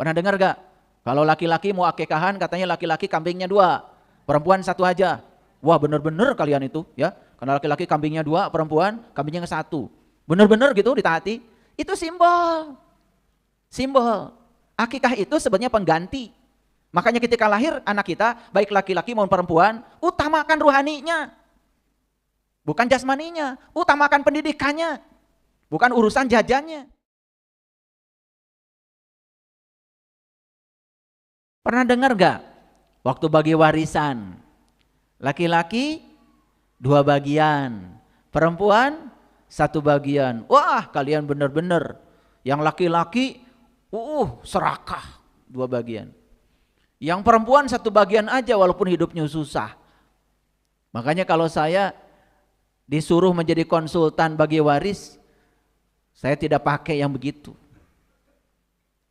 Pernah dengar gak? Kalau laki-laki mau akekahan katanya laki-laki kambingnya 2, perempuan 1 aja. Wah bener-bener kalian itu ya. Karena laki-laki kambingnya 2, perempuan kambingnya 1. Bener-bener gitu ditaati. Itu simbol. Simbol. Akikah itu sebenarnya pengganti. Makanya ketika lahir anak kita, baik laki-laki maupun perempuan, utamakan ruhaninya. Bukan jasmaninya, utamakan pendidikannya. Bukan urusan jajannya. Pernah dengar gak? Waktu bagi warisan, laki-laki 2 bagian, perempuan 1 bagian. Wah kalian bener-bener, yang laki-laki serakah 2 bagian. Yang perempuan 1 bagian aja walaupun hidupnya susah. Makanya kalau saya disuruh menjadi konsultan bagi waris, saya tidak pakai yang begitu.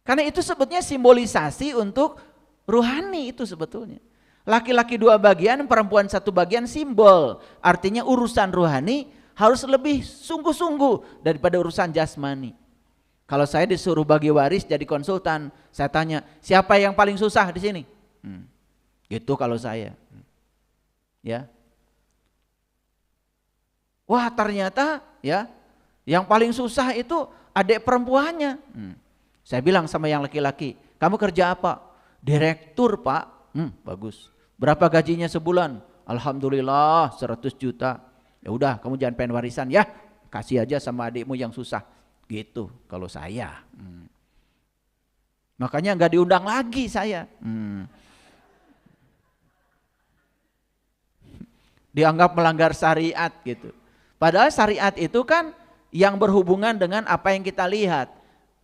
Karena itu sebetulnya simbolisasi untuk ruhani itu sebetulnya. Laki-laki 2 bagian, perempuan 1 bagian, simbol. Artinya urusan ruhani harus lebih sungguh-sungguh daripada urusan jasmani. Kalau saya disuruh bagi waris jadi konsultan, saya tanya, siapa yang paling susah di sini? Gitu kalau saya. Ya. Wah, ternyata ya, yang paling susah itu adik perempuannya. Saya bilang sama yang laki-laki, kamu kerja apa? Direktur, Pak. Bagus. Berapa gajinya sebulan? Alhamdulillah 100 juta. Ya udah, kamu jangan pengen warisan ya. Kasih aja sama adikmu yang susah. Gitu kalau saya. Makanya nggak diundang lagi saya. Dianggap melanggar syariat gitu. Padahal syariat itu kan yang berhubungan dengan apa yang kita lihat.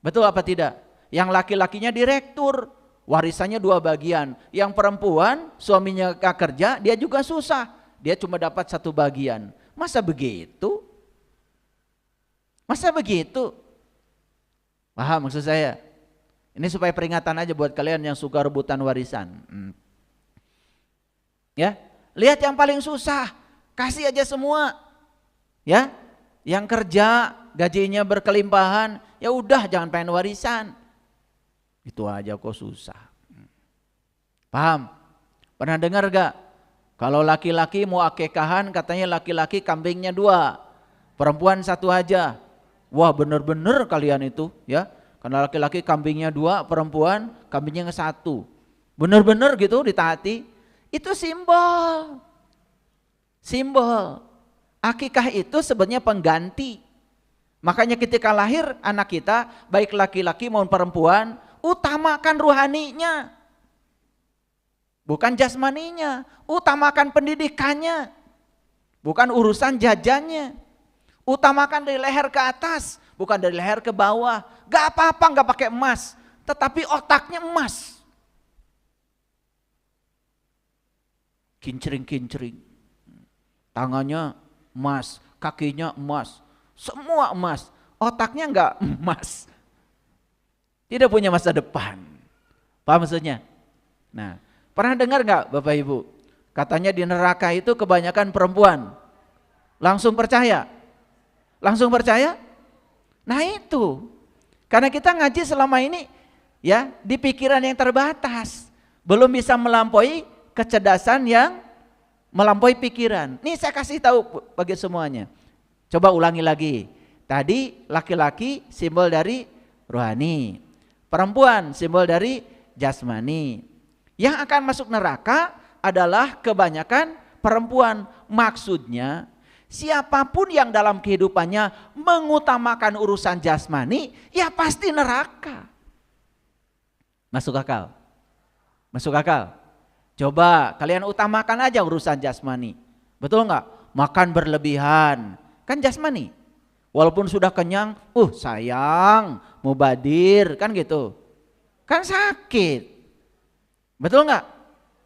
Betul apa tidak? Yang laki-lakinya direktur, warisannya 2 bagian. Yang perempuan suaminya gak kerja, dia juga susah. Dia cuma dapat 1 bagian. Masa begitu? Masa begitu? Paham maksud saya? Ini supaya peringatan aja buat kalian yang suka rebutan warisan. Ya, lihat yang paling susah, kasih aja semua. Ya, yang kerja gajinya berkelimpahan, ya udah jangan pengen warisan. Itu aja kok susah. Paham? Pernah dengar gak? Kalau laki-laki mau akekahan katanya laki-laki kambingnya 2, perempuan 1 aja. Wah bener-bener kalian itu ya. Karena laki-laki kambingnya 2, perempuan kambingnya 1. Bener-bener gitu ditaati. Itu simbol. Simbol. Akikah itu sebenarnya pengganti. Makanya ketika lahir anak kita, baik laki-laki maupun perempuan, utamakan ruhaninya. Bukan jasmaninya, utamakan pendidikannya. Bukan urusan jajannya. Utamakan dari leher ke atas, bukan dari leher ke bawah. Gak apa-apa gak pakai emas, tetapi otaknya emas. Kincring-kincring. Tangannya emas, kakinya emas, semua emas. Otaknya gak emas. Tidak punya masa depan. Paham maksudnya? Nah, pernah dengar gak Bapak Ibu? Katanya di neraka itu kebanyakan perempuan. Langsung percaya? Langsung percaya? Nah itu, karena kita ngaji selama ini ya di pikiran yang terbatas, belum bisa melampaui kecerdasan yang melampaui pikiran. Nih saya kasih tahu bagi semuanya. Coba ulangi lagi. Tadi laki-laki simbol dari rohani, perempuan simbol dari jasmani. Yang akan masuk neraka adalah kebanyakan perempuan. Maksudnya siapapun yang dalam kehidupannya mengutamakan urusan jasmani, ya pasti neraka. Masuk akal? Masuk akal? Coba kalian utamakan aja urusan jasmani. Betul nggak? Makan berlebihan, kan jasmani. Walaupun sudah kenyang, sayang, mubadir, kan gitu. Kan sakit. Betul nggak?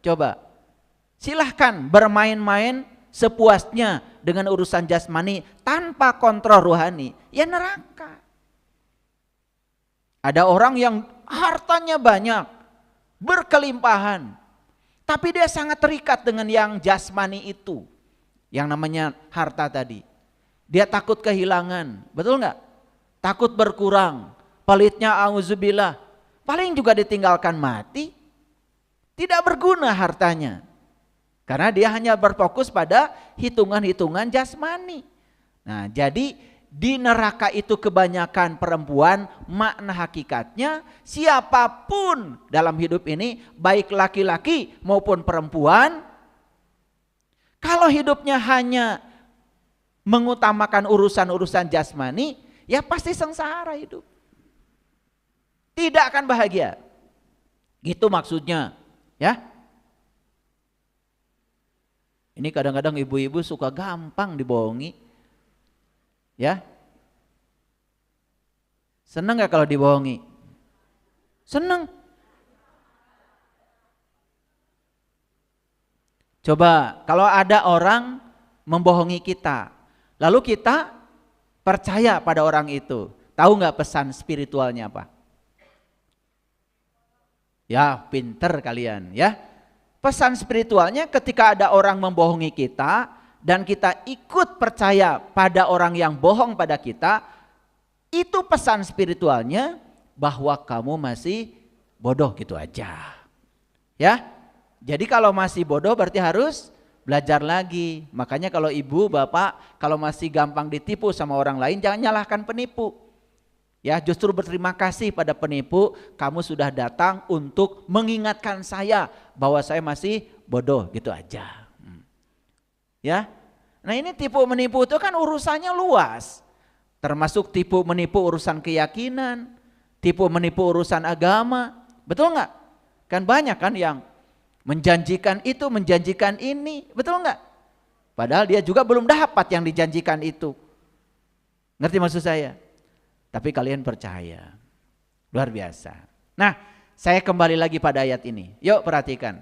Coba. Silahkan bermain-main sepuasnya dengan urusan jasmani tanpa kontrol rohani, ya neraka. Ada orang yang hartanya banyak, berkelimpahan, tapi dia sangat terikat dengan yang jasmani itu, yang namanya harta tadi. Dia takut kehilangan, betul nggak? Takut berkurang, pelitnya auzubillah. paling juga ditinggalkan mati, tidak berguna hartanya. Karena dia hanya berfokus pada hitungan-hitungan jasmani. Nah, jadi di neraka itu kebanyakan perempuan, makna hakikatnya siapapun dalam hidup ini, baik laki-laki maupun perempuan, kalau hidupnya hanya mengutamakan urusan-urusan jasmani, ya pasti sengsara hidup. Tidak akan bahagia. Gitu maksudnya, ya. Ini kadang-kadang ibu-ibu suka gampang dibohongi. Ya. Seneng gak kalau dibohongi? Seneng. Coba kalau ada orang membohongi kita, lalu kita percaya pada orang itu, tahu gak pesan spiritualnya apa? Ya, pinter kalian ya. Pesan spiritualnya ketika ada orang membohongi kita dan kita ikut percaya pada orang yang bohong pada kita, itu pesan spiritualnya bahwa kamu masih bodoh gitu aja. Ya. Jadi kalau masih bodoh berarti harus belajar lagi. Makanya kalau ibu, bapak kalau masih gampang ditipu sama orang lain, jangan nyalahkan penipu. Ya, justru berterima kasih pada penipu, kamu sudah datang untuk mengingatkan saya bahwa saya masih bodoh gitu aja. Ya. Nah, ini tipu menipu itu kan urusannya luas. Termasuk tipu menipu urusan keyakinan, tipu menipu urusan agama. Betul enggak? Kan banyak kan yang menjanjikan itu, menjanjikan ini, betul enggak? Padahal dia juga belum dapat yang dijanjikan itu. Ngerti maksud saya? Tapi kalian percaya. Luar biasa. Nah, saya kembali lagi pada ayat ini. Yuk perhatikan.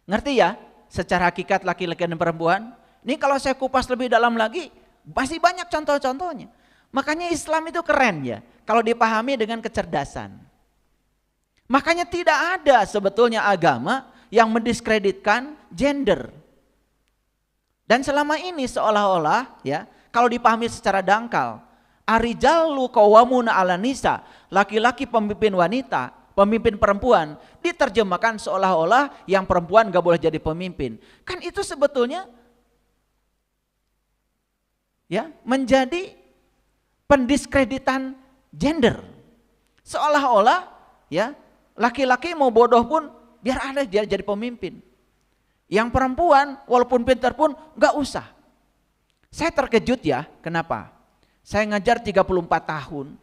Ngerti ya? Secara hakikat laki-laki dan perempuan. Ini kalau saya kupas lebih dalam lagi, masih banyak contoh-contohnya. Makanya Islam itu keren ya. Kalau dipahami dengan kecerdasan. Makanya tidak ada sebetulnya agama yang mendiskreditkan gender. Dan selama ini seolah-olah ya, kalau dipahami secara dangkal, Arijalu qawwamuna 'alan nisa, laki-laki pemimpin wanita, pemimpin perempuan, diterjemahkan seolah-olah yang perempuan gak boleh jadi pemimpin. Kan itu sebetulnya ya menjadi pendiskreditan gender. Seolah-olah ya laki-laki mau bodoh pun biar ada dia jadi pemimpin. Yang perempuan walaupun pintar pun gak usah. Saya terkejut ya, kenapa? Saya ngajar 34 tahun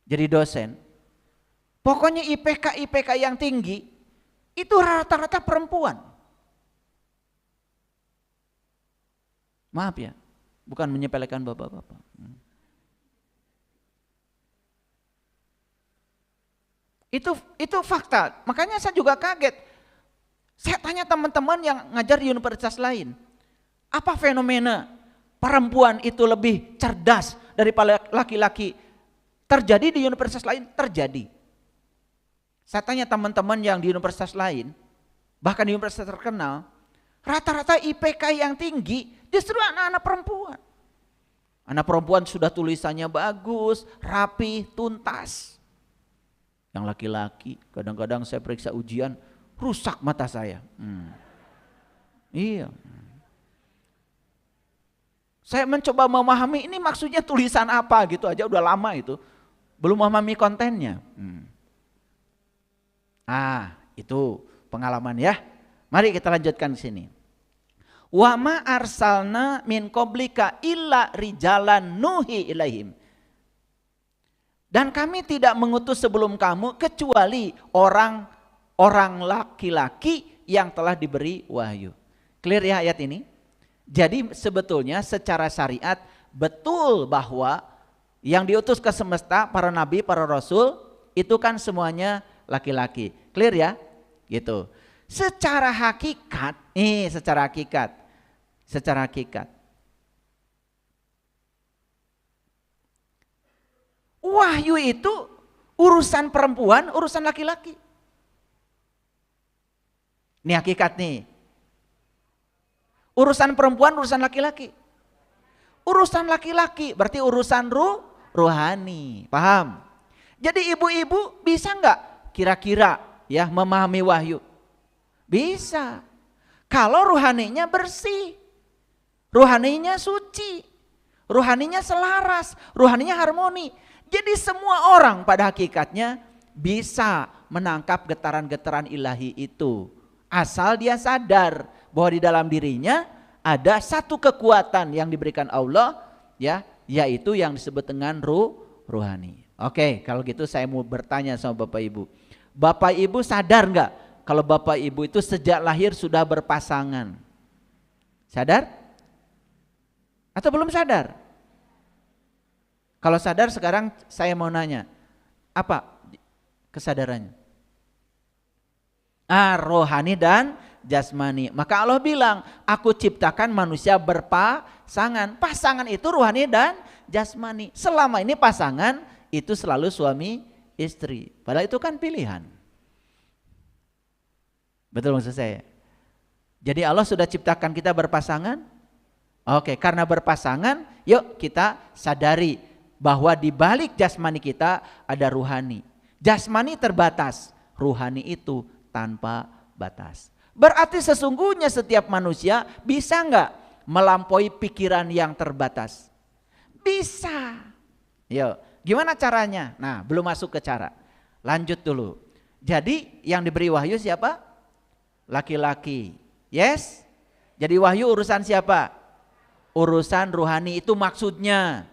jadi dosen. Pokoknya IPK yang tinggi itu rata-rata perempuan. Maaf ya, bukan menyepelekan bapak-bapak. Itu fakta. Makanya saya juga kaget. Saya tanya teman-teman yang ngajar di universitas lain, apa fenomena perempuan itu lebih cerdas daripada laki-laki? Terjadi di universitas lain? Terjadi. Saya tanya teman-teman yang di universitas lain, bahkan di universitas terkenal, rata-rata IPK yang tinggi justru anak-anak perempuan. Anak perempuan sudah tulisannya bagus, rapi, tuntas. Yang laki-laki kadang-kadang saya periksa ujian, rusak mata saya. Iya. Saya mencoba memahami ini maksudnya tulisan apa gitu aja, udah lama itu. Belum memahami kontennya. Itu pengalaman ya. Mari kita lanjutkan di sini. Wa ma arsalna min qablika illa rijalan nuhi ilaihim. Dan kami tidak mengutus sebelum kamu kecuali orang laki-laki yang telah diberi wahyu. Clear ya ayat ini? Jadi sebetulnya secara syariat betul bahwa yang diutus ke semesta, para nabi, para rasul itu kan semuanya laki-laki. Clear ya? Gitu. Secara hakikat, secara hakikat. Wahyu itu urusan perempuan, urusan laki-laki. Ini hakikat nih. Urusan perempuan, urusan laki-laki. Urusan laki-laki berarti urusan rohani. Paham? Jadi ibu-ibu bisa nggak kira-kira ya memahami wahyu? Bisa. Kalau rohaninya bersih, rohaninya suci, rohaninya selaras, rohaninya harmoni. Jadi semua orang pada hakikatnya bisa menangkap getaran-getaran ilahi itu. Asal dia sadar bahwa di dalam dirinya ada satu kekuatan yang diberikan Allah, ya, yaitu yang disebut dengan rohani. Oke, kalau gitu saya mau bertanya sama Bapak Ibu. Bapak Ibu sadar nggak kalau Bapak Ibu itu sejak lahir sudah berpasangan? Sadar? Atau belum sadar? Kalau sadar sekarang saya mau nanya, apa kesadarannya? Rohani dan jasmani. Maka Allah bilang, aku ciptakan manusia berpasangan. Pasangan itu rohani dan jasmani. Selama ini pasangan itu selalu suami istri. Padahal itu kan pilihan. Betul maksud saya? Jadi Allah sudah ciptakan kita berpasangan. Oke, karena berpasangan, yuk kita sadari bahwa di balik jasmani kita ada ruhani. Jasmani terbatas, ruhani itu tanpa batas. Berarti sesungguhnya setiap manusia bisa nggak melampaui pikiran yang terbatas? Bisa. Yuk, gimana caranya? Nah, belum masuk ke cara. Lanjut dulu. Jadi yang diberi wahyu siapa? Laki-laki. Yes? Jadi wahyu urusan siapa? Urusan rohani, itu maksudnya.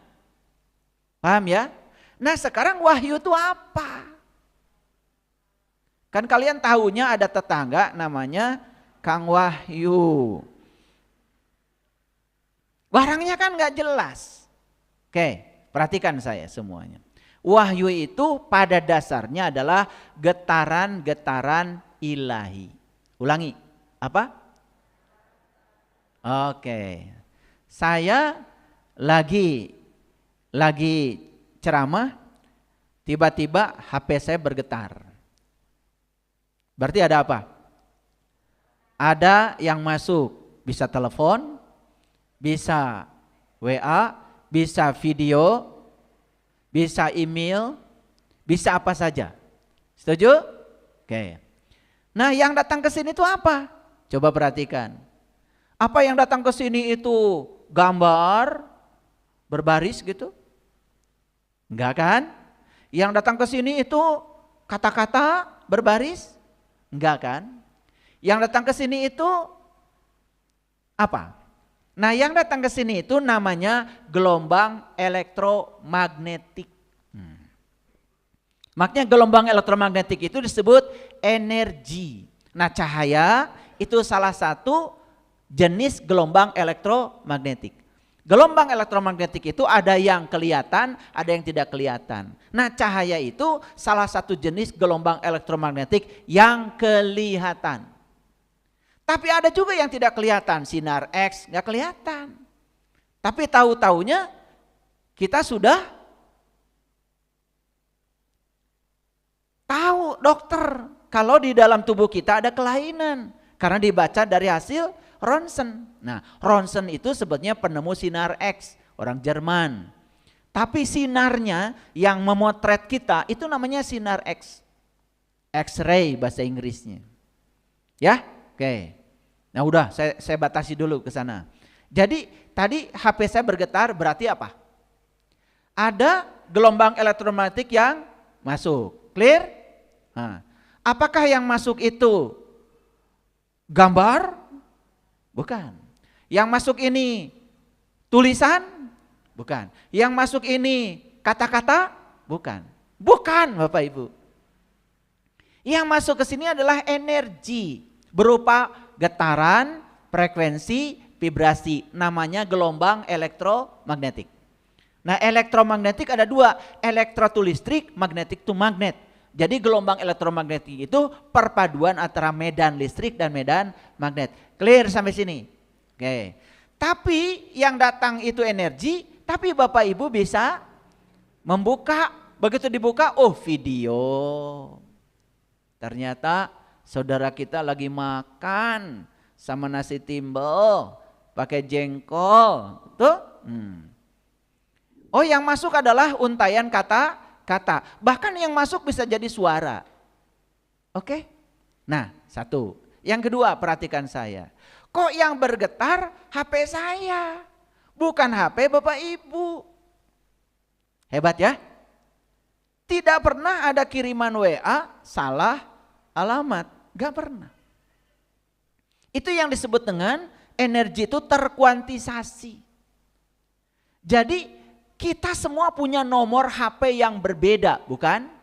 Paham ya? Nah, sekarang wahyu itu apa? Kan kalian tahunya ada tetangga namanya Kang Wahyu. Barangnya kan gak jelas. Oke, perhatikan saya semuanya. Wahyu itu pada dasarnya adalah getaran-getaran ilahi. Ulangi, apa? Oke, saya lagi ceramah, tiba-tiba HP saya bergetar. Berarti ada apa? Ada yang masuk, bisa telepon, bisa WA, bisa video, bisa email, bisa apa saja. Setuju? Oke. Nah, yang datang ke sini itu apa? Coba perhatikan. Apa yang datang ke sini itu gambar berbaris gitu? Enggak kan? Yang datang ke sini itu kata-kata berbaris? Enggak kan? Yang datang ke sini itu apa? Nah, yang datang ke sini itu namanya gelombang elektromagnetik. Makanya gelombang elektromagnetik itu disebut energi. Nah, cahaya itu salah satu jenis gelombang elektromagnetik. Gelombang elektromagnetik itu ada yang kelihatan, ada yang tidak kelihatan. Nah, cahaya itu salah satu jenis gelombang elektromagnetik yang kelihatan. Tapi ada juga yang tidak kelihatan, sinar X nggak kelihatan. Tapi tahu-taunya kita sudah tahu, dokter, kalau di dalam tubuh kita ada kelainan karena dibaca dari hasil ronsen. Nah, ronsen itu sebetulnya penemu sinar X, orang Jerman. Tapi sinarnya yang memotret kita itu namanya sinar X. X-ray bahasa Inggrisnya. Ya? Oke. Nah, udah saya batasi dulu ke sana. Jadi tadi HP saya bergetar berarti apa? Ada gelombang elektromagnetik yang masuk. Clear? Nah, apakah yang masuk itu gambar? Bukan. Yang masuk ini tulisan? Bukan. Yang masuk ini kata-kata? Bukan. Bukan, Bapak Ibu. Yang masuk ke sini adalah energi berupa getaran, frekuensi, vibrasi. Namanya gelombang elektromagnetik. Nah, elektromagnetik ada dua, elektro to listrik, magnetik to magnet. Jadi gelombang elektromagnetik itu perpaduan antara medan listrik dan medan magnet. Clear sampai sini? Oke. Tapi yang datang itu energi, tapi Bapak Ibu bisa membuka, begitu dibuka, oh video. Ternyata saudara kita lagi makan sama nasi timbel, pakai jengkol. Tuh. Oh, yang masuk adalah untayan kata. Bahkan yang masuk bisa jadi suara. Oke? Nah, satu. Yang kedua, perhatikan saya. Kok yang bergetar HP saya? Bukan HP Bapak Ibu. Hebat ya? Tidak pernah ada kiriman WA salah alamat. Gak pernah. Itu yang disebut dengan energi itu terkuantisasi. Jadi kita semua punya nomor HP yang berbeda, bukan?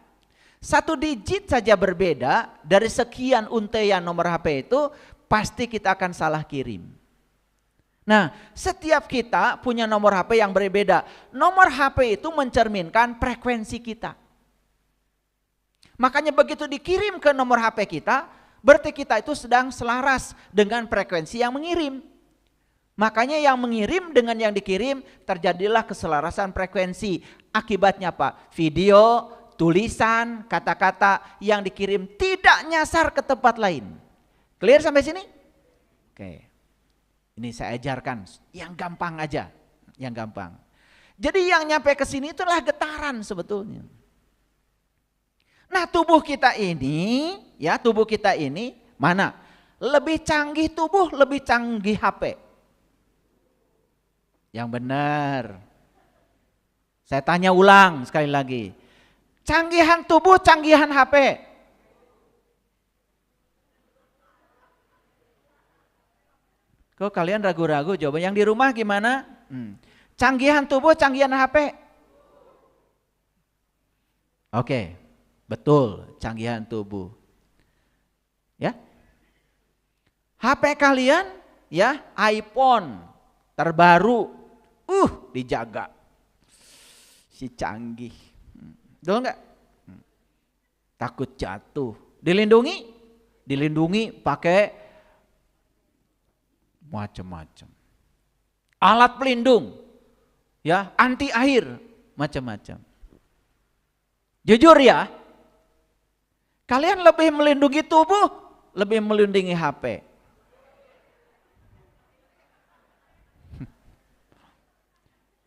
Satu digit saja berbeda, dari sekian untaian nomor HP itu pasti kita akan salah kirim. Nah, setiap kita punya nomor HP yang berbeda. Nomor HP itu mencerminkan frekuensi kita. Makanya begitu dikirim ke nomor HP kita, berarti kita itu sedang selaras dengan frekuensi yang mengirim. Makanya yang mengirim dengan yang dikirim terjadilah keselarasan frekuensi. Akibatnya apa? Video, tulisan, kata-kata yang dikirim tidak nyasar ke tempat lain. Clear sampai sini? Oke. Ini saya ajarkan yang gampang aja, yang gampang. Jadi yang nyampe ke sini itulah getaran sebetulnya. Nah, tubuh kita ini, ya tubuh kita ini mana? Lebih canggih tubuh, lebih canggih HP. Yang benar. Saya tanya ulang sekali lagi. Canggihan tubuh, canggihan HP. Kok kalian ragu-ragu? Coba yang di rumah gimana? Canggihan tubuh, canggihan HP. Oke, betul, canggihan tubuh. Ya. HP kalian ya iPhone terbaru. Dijaga. Si canggih. Betul enggak? Takut jatuh. Dilindungi? Dilindungi pakai macam-macam. Alat pelindung. Ya, anti air, macam-macam. Jujur ya, kalian lebih melindungi tubuh, lebih melindungi HP.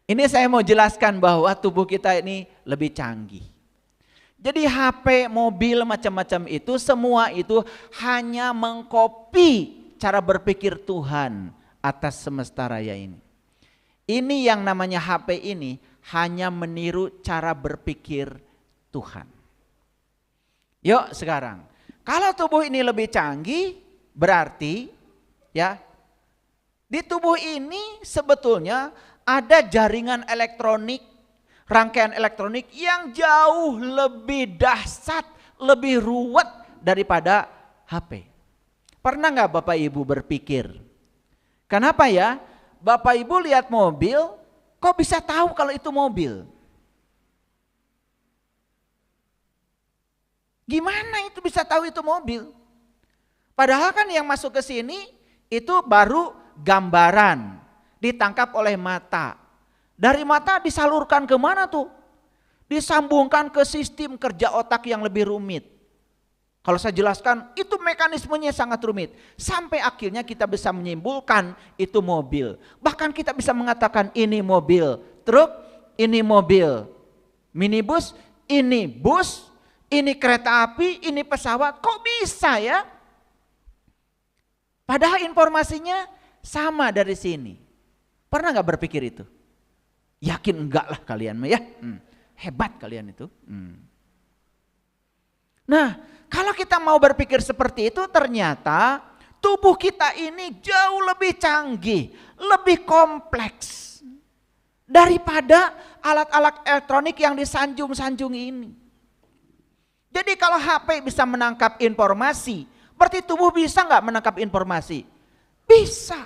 Ini saya mau jelaskan bahwa tubuh kita ini lebih canggih. Jadi HP, mobil, macam-macam itu semua itu hanya mengkopi cara berpikir Tuhan atas semesta raya ini. Ini yang namanya HP ini hanya meniru cara berpikir Tuhan. Yuk sekarang, kalau tubuh ini lebih canggih berarti ya di tubuh ini sebetulnya ada jaringan elektronik, rangkaian elektronik yang jauh lebih dahsyat, lebih ruwet daripada HP. Pernah nggak Bapak Ibu berpikir, kenapa ya Bapak Ibu lihat mobil, kok bisa tahu kalau itu mobil? Gimana itu bisa tahu itu mobil? Padahal kan yang masuk ke sini itu baru gambaran, ditangkap oleh mata. Dari mata disalurkan ke mana tuh? Disambungkan ke sistem kerja otak yang lebih rumit. Kalau saya jelaskan, itu mekanismenya sangat rumit. Sampai akhirnya kita bisa menyimpulkan itu mobil. Bahkan kita bisa mengatakan ini mobil truk, ini mobil minibus, ini bus, ini kereta api, ini pesawat. Kok bisa ya? Padahal informasinya sama dari sini. Pernah gak berpikir itu? Yakin enggak lah kalian ya? Hebat kalian itu. Nah, kalau kita mau berpikir seperti itu, ternyata tubuh kita ini jauh lebih canggih, lebih kompleks daripada alat-alat elektronik yang disanjung-sanjung ini. Jadi kalau HP bisa menangkap informasi, berarti tubuh bisa nggak menangkap informasi? Bisa.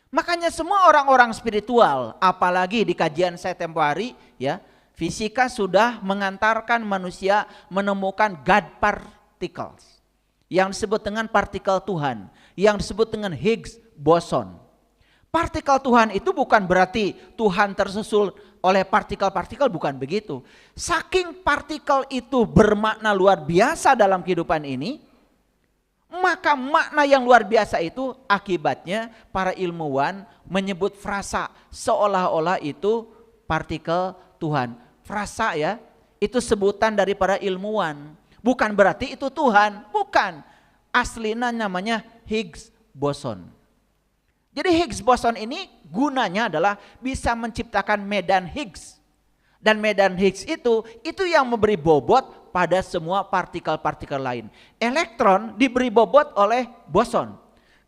Makanya semua orang-orang spiritual, apalagi di kajian saya tempo hari, ya, fisika sudah mengantarkan manusia menemukan God particles, yang disebut dengan partikel Tuhan, yang disebut dengan Higgs boson. Partikel Tuhan itu bukan berarti Tuhan tersusul oleh partikel-partikel, bukan begitu. Saking partikel itu bermakna luar biasa dalam kehidupan ini, maka makna yang luar biasa itu akibatnya para ilmuwan menyebut frasa seolah-olah itu partikel Tuhan. frasa ya, itu sebutan daripada ilmuwan. Bukan berarti itu Tuhan, bukan. Aslinya namanya Higgs boson. Jadi Higgs boson ini gunanya adalah bisa menciptakan medan Higgs. Dan medan Higgs itu yang memberi bobot pada semua partikel-partikel lain. Elektron diberi bobot oleh boson.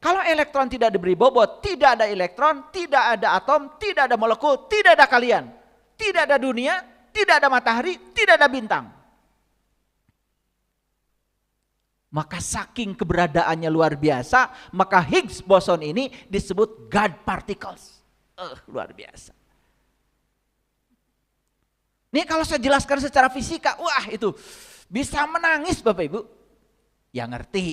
Kalau elektron tidak diberi bobot, tidak ada elektron, tidak ada atom, tidak ada molekul, tidak ada kalian. Tidak ada dunia, tidak ada matahari, tidak ada bintang. Maka saking keberadaannya luar biasa, maka Higgs boson ini disebut God particles. Luar biasa. Ini kalau saya jelaskan secara fisika, wah itu bisa menangis Bapak Ibu. Yang ngerti.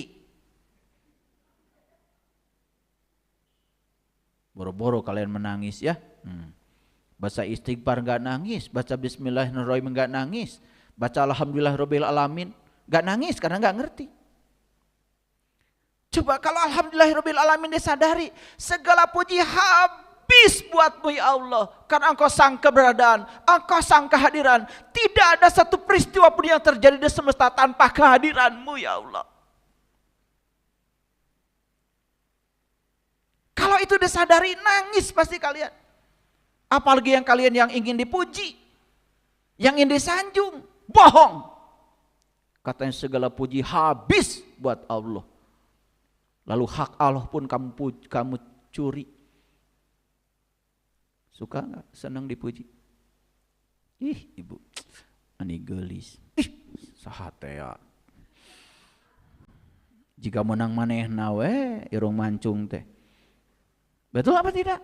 Boro-boro kalian menangis ya. Baca istighfar enggak nangis, baca bismillahirrahmanirrahim enggak nangis, baca alhamdulillahirabbil alamin enggak nangis karena enggak ngerti. Coba kalau alhamdulillahirabbil alamin disadari, segala puji habis buatmu ya Allah, karena engkau sang keberadaan, engkau sang kehadiran. Tidak ada satu peristiwa pun yang terjadi di semesta tanpa kehadiranmu ya Allah. Kalau itu disadari, nangis pasti kalian. Apalagi yang kalian yang ingin dipuji, yang ingin disanjung, bohong. Katanya segala puji habis buat Allah. Lalu hak Allah pun kamu curi. Suka nggak? Senang dipuji? Ih ibu, ani gelis. Ih sahate ya. Jika menang manehna we, irung mancung teh. Betul apa tidak?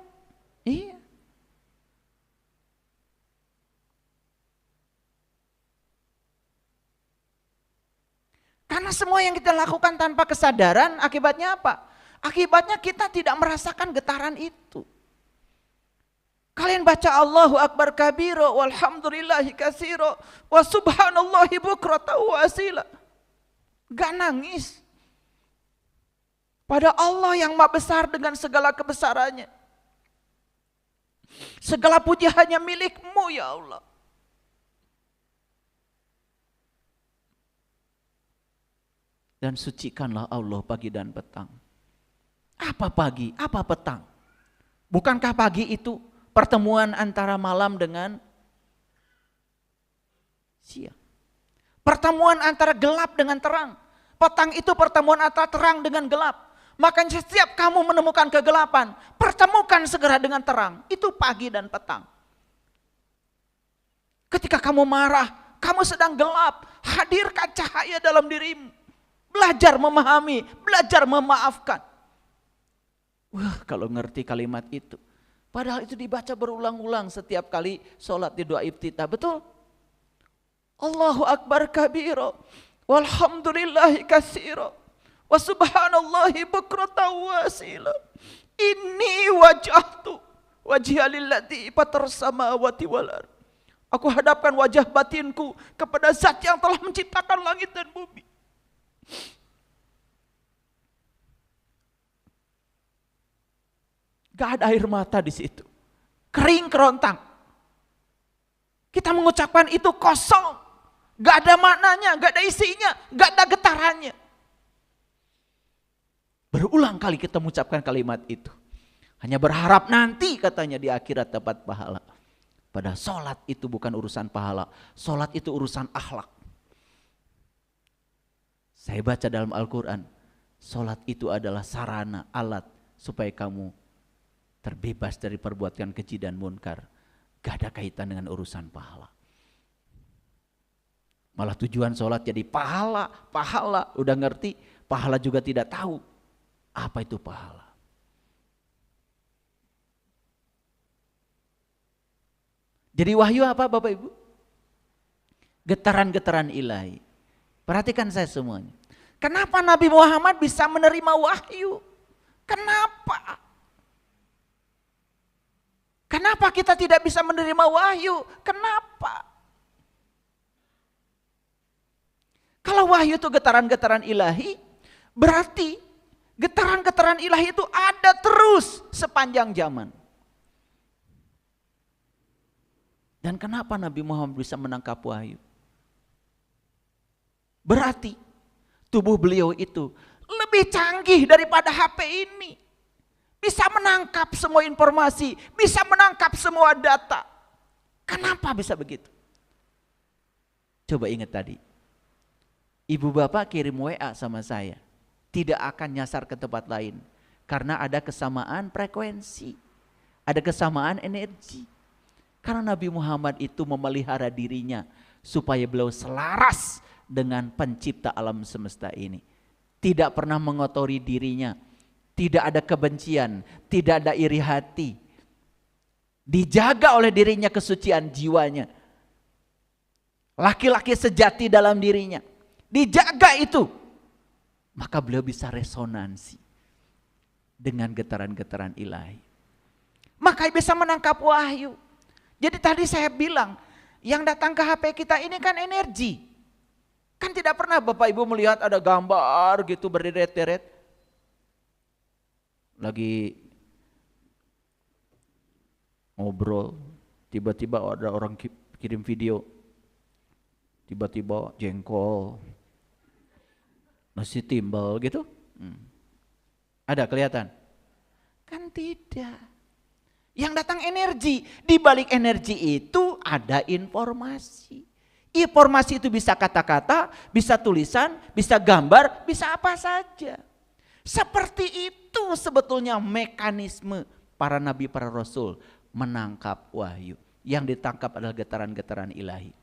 Iya. Karena semua yang kita lakukan tanpa kesadaran, akibatnya apa? Akibatnya kita tidak merasakan getaran itu. Kalian baca Allahu Akbar kabiro, walhamdulillahi kasiro, wa subhanallahi bukrata wa asila. Gak nangis. Pada Allah yang maha besar dengan segala kebesarannya. Segala puji hanya milikmu ya Allah. Dan sucikanlah Allah pagi dan petang. Apa pagi? Apa petang? Bukankah pagi itu pertemuan antara malam dengan siang? Pertemuan antara gelap dengan terang. Petang itu pertemuan antara terang dengan gelap. Makanya setiap kamu menemukan kegelapan, pertemukan segera dengan terang. Itu pagi dan petang. Ketika kamu marah, kamu sedang gelap, hadirkan cahaya dalam dirimu. Belajar memahami, belajar memaafkan. Wah, kalau ngerti kalimat itu. Padahal itu dibaca berulang-ulang setiap kali sholat di doa iftitah. Betul? Allahu Akbar kabiro, walhamdulillahi kasiro, wa subhanallahi bukrata wa asila. Inni wajahtu wajhialillati fatar samawati wal ardh. Aku hadapkan wajah batinku kepada zat yang telah menciptakan langit dan bumi. Gak ada air mata di situ, kering kerontang. Kita mengucapkan itu kosong, gak ada maknanya, gak ada isinya, gak ada getarannya. Berulang kali kita mengucapkan kalimat itu, hanya berharap nanti katanya di akhirat dapat pahala. Padahal sholat itu bukan urusan pahala, sholat itu urusan akhlak. Saya baca dalam Al-Quran, sholat itu adalah sarana, alat supaya kamu terbebas dari perbuatan keji dan munkar. Gak ada kaitan dengan urusan pahala. Malah tujuan sholat jadi pahala, udah ngerti, pahala juga tidak tahu. Apa itu pahala? Jadi wahyu apa Bapak Ibu? Getaran-getaran ilahi. Perhatikan saya semuanya. Kenapa Nabi Muhammad bisa menerima wahyu? Kenapa? Kenapa kita tidak bisa menerima wahyu? Kenapa? Kalau wahyu itu getaran-getaran ilahi, berarti getaran-getaran ilahi itu ada terus sepanjang zaman. Dan kenapa Nabi Muhammad bisa menangkap wahyu? Berarti tubuh beliau itu lebih canggih daripada HP ini. Bisa menangkap semua informasi, bisa menangkap semua data. Kenapa bisa begitu? Coba ingat tadi. Ibu bapak kirim WA sama saya. Tidak akan nyasar ke tempat lain. Karena ada kesamaan frekuensi. Ada kesamaan energi. Karena Nabi Muhammad itu memelihara dirinya supaya beliau selaras dengan pencipta alam semesta ini. Tidak pernah mengotori dirinya. Tidak ada kebencian, tidak ada iri hati. Dijaga oleh dirinya kesucian jiwanya. Laki-laki sejati dalam dirinya. Dijaga itu. Maka beliau bisa resonansi dengan getaran-getaran ilahi. Maka bisa menangkap wahyu. Jadi tadi saya bilang, yang datang ke HP kita ini kan energi. Kan tidak pernah Bapak Ibu melihat ada gambar gitu berderet-deret. Lagi ngobrol, tiba-tiba ada orang kirim video, tiba-tiba jengkol, nasi timbal gitu. Ada kelihatan? Kan tidak. Yang datang energi, di balik energi itu ada informasi. Informasi itu bisa kata-kata, bisa tulisan, bisa gambar, bisa apa saja. Seperti itu sebetulnya mekanisme para nabi, para rasul menangkap wahyu. Yang ditangkap adalah getaran-getaran ilahi.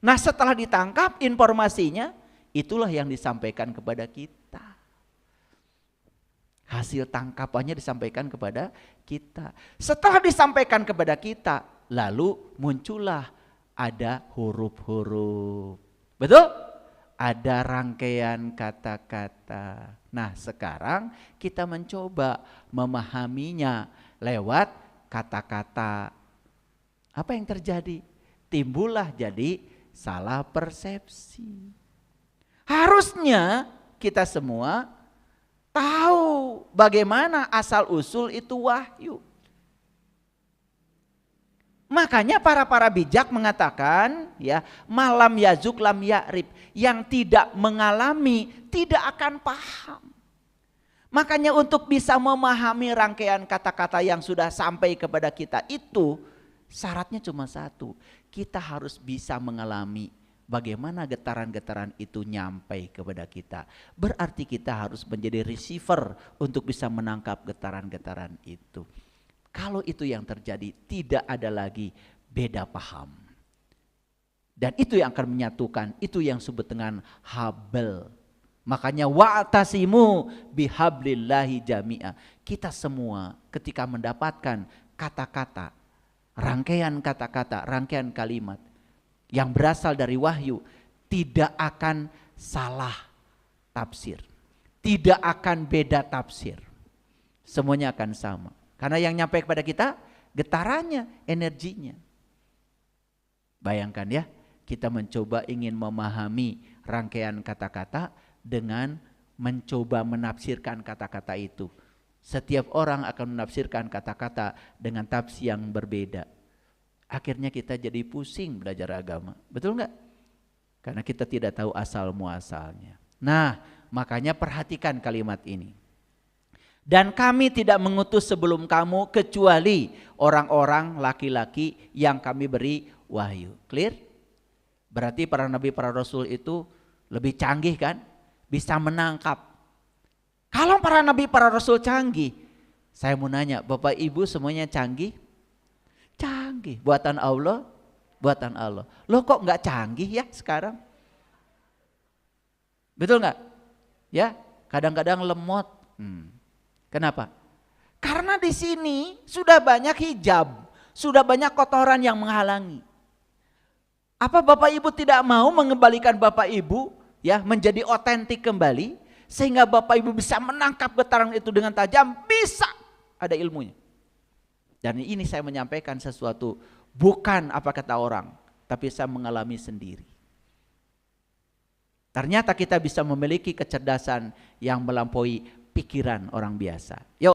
Nah setelah ditangkap informasinya, itulah yang disampaikan kepada kita. Hasil tangkapannya disampaikan kepada kita. Setelah disampaikan kepada kita, lalu muncullah ada huruf-huruf. Betul? Ada rangkaian kata-kata. Nah sekarang kita mencoba memahaminya lewat kata-kata. Apa yang terjadi? Timbullah jadi salah persepsi. Harusnya kita semua tahu bagaimana asal usul itu wahyu. Makanya para bijak mengatakan ya, malam yazuk lam ya'rib, yang tidak mengalami tidak akan paham. Makanya untuk bisa memahami rangkaian kata-kata yang sudah sampai kepada kita itu syaratnya cuma satu, kita harus bisa mengalami bagaimana getaran-getaran itu nyampai kepada kita. Berarti kita harus menjadi receiver untuk bisa menangkap getaran-getaran itu. Kalau itu yang terjadi, tidak ada lagi beda paham. Dan itu yang akan menyatukan, itu yang disebut dengan habel. Makanya wa'tasimu bihablillahi jami'a. Kita semua ketika mendapatkan kata-kata, rangkaian kata-kata, rangkaian kalimat yang berasal dari wahyu, tidak akan salah tafsir. Tidak akan beda tafsir. Semuanya akan sama. Karena yang nyampe kepada kita getarannya, energinya. Bayangkan ya, kita mencoba ingin memahami rangkaian kata-kata dengan mencoba menafsirkan kata-kata itu. Setiap orang akan menafsirkan kata-kata dengan tafsir yang berbeda. Akhirnya kita jadi pusing belajar agama. Betul enggak? Karena kita tidak tahu asal muasalnya. Nah, makanya perhatikan kalimat ini. Dan kami tidak mengutus sebelum kamu kecuali orang-orang laki-laki yang kami beri wahyu. Clear? Berarti para nabi, para rasul itu lebih canggih kan? Bisa menangkap. Kalau para nabi, para rasul canggih, saya mau nanya, Bapak Ibu semuanya canggih? Canggih. Buatan Allah? Buatan Allah. Loh kok nggak canggih ya sekarang? Betul nggak? Ya, kadang-kadang lemot. Kenapa? Karena di sini sudah banyak hijab, sudah banyak kotoran yang menghalangi. Apa Bapak Ibu tidak mau mengembalikan Bapak Ibu ya menjadi otentik kembali sehingga Bapak Ibu bisa menangkap getaran itu dengan tajam? Bisa, ada ilmunya. Dan ini saya menyampaikan sesuatu bukan apa kata orang, tapi saya mengalami sendiri. Ternyata kita bisa memiliki kecerdasan yang melampaui pikiran orang biasa. Yuk.